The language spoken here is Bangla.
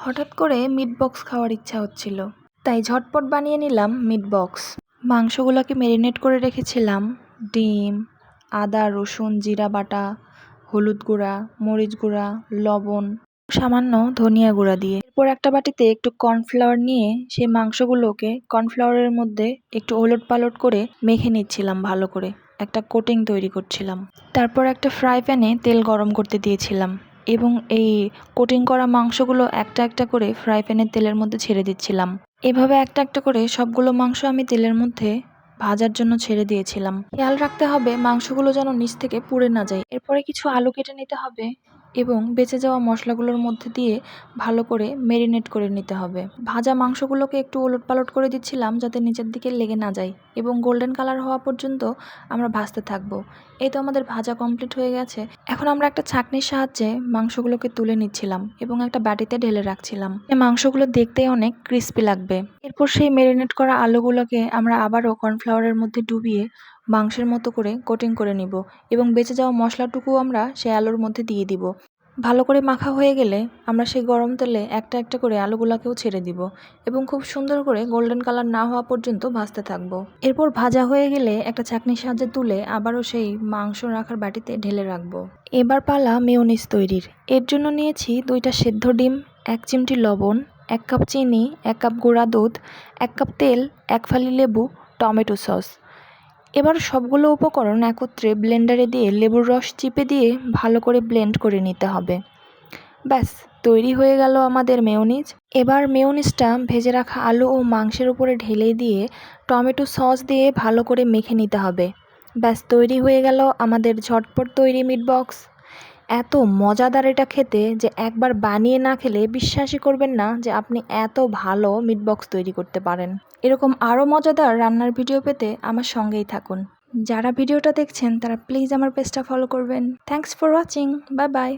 হঠাৎ করে মিট বক্স খাওয়ার ইচ্ছা হচ্ছিল, তাই ঝটপট বানিয়ে নিলাম মিট বক্স। মাংসগুলোকে ম্যারিনেট করে রেখেছিলাম ডিম, আদা, রসুন, জিরা বাটা, হলুদ গুঁড়া, মরিচ গুঁড়া, লবণ, সামান্য ধনিয়া গুঁড়া দিয়ে। এরপর একটা বাটিতে একটু কর্নফ্লাওয়ার নিয়ে সেই মাংসগুলোকে কর্নফ্লাওয়ারের মধ্যে একটু ওলট পালট করে মেখে নিচ্ছিলাম, ভালো করে একটা কোটিং তৈরি করছিলাম। তারপর একটা ফ্রাই প্যানে তেল গরম করতে দিয়েছিলাম এবং এই কোটিং করা মাংসগুলো একটা একটা করে ফ্রাই প্যানের তেলের মধ্যে ছেড়ে দিচ্ছিলাম। এভাবে একটা একটা করে সবগুলো মাংস আমি তেলের মধ্যে ভাজার জন্য ছেড়ে দিয়েছিলাম। খেয়াল রাখতে হবে মাংসগুলো যেন নিচ থেকে পুড়ে না যায়। এরপরে কিছু আলু কেটে নিতে হবে এবং বেঁচে যাওয়া মশলাগুলোর মধ্যে দিয়ে ভালো করে ম্যারিনেট করে নিতে হবে। ভাজা মাংসগুলোকে একটু ওলটপালট করে দিচ্ছিলাম যাতে নিচের দিকে লেগে না যায় এবং গোল্ডেন কালার হওয়া পর্যন্ত আমরা ভাজতে থাকবো। এই তো আমাদের ভাজা কমপ্লিট হয়ে গেছে। এখন আমরা একটা ছাঁকনির সাহায্যে মাংসগুলোকে তুলে নিচ্ছিলাম এবং একটা বাটিতে ঢেলে রাখছিলাম। এই মাংসগুলো দেখতে অনেক ক্রিস্পি লাগবে। এরপর সেই ম্যারিনেট করা আলুগুলোকে আমরা আবারও কর্নফ্লাওয়ারের মধ্যে ডুবিয়ে মাংসের মতো করে কোটিং করে নিব এবং বেঁচে যাওয়া মশলাটুকু আমরা সেই আলুর মধ্যে দিয়ে দিব। ভালো করে মাখা হয়ে গেলে আমরা সেই গরম তেলে একটা একটা করে আলুগুলোকেও ছেড়ে দিব এবং খুব সুন্দর করে গোল্ডেন কালার না হওয়া পর্যন্ত ভাজতে থাকবো। এরপর ভাজা হয়ে গেলে একটা ছাঁকনির সাহায্যে তুলে আবারও সেই মাংস রাখার বাটিতে ঢেলে রাখবো। এবার পালা মেয়োনিজ তৈরির। এর জন্য নিয়েছি 2টা সেদ্ধ ডিম, 1 চিমটি লবণ, 1 কাপ চিনি, 1 কাপ গুঁড়া দুধ, 1 কাপ তেল, 1 ফালি লেবু, টমেটো সস। এবার সবগুলো উপকরণ একত্রে ব্লেন্ডারে দিয়ে লেবুর রস চিপে দিয়ে ভালো করে ব্লেন্ড করে নিতে হবে। ব্যাস তৈরি হয়ে গেল আমাদের মেয়োনিজ। এবার মেয়োনিজটা ভেজে রাখা আলু ও মাংসের উপরে ঢেলে দিয়ে টমেটো সস দিয়ে ভালো করে মেখে নিতে হবে। ব্যাস তৈরি হয়ে গেল আমাদের ঝটপট তৈরি মিট বক্স। এত মজাদার এটা খেতে যে একবার বানিয়ে না খেলে বিশ্বাসই করবেন না যে আপনি এত ভালো মিট বক্স তৈরি করতে পারেন। এরকম আরও মজাদার রান্নার ভিডিও পেতে আমার সঙ্গেই থাকুন। যারা ভিডিওটা দেখছেন তারা প্লিজ আমার পেজটা ফলো করবেন। Thanks for watching. Bye bye.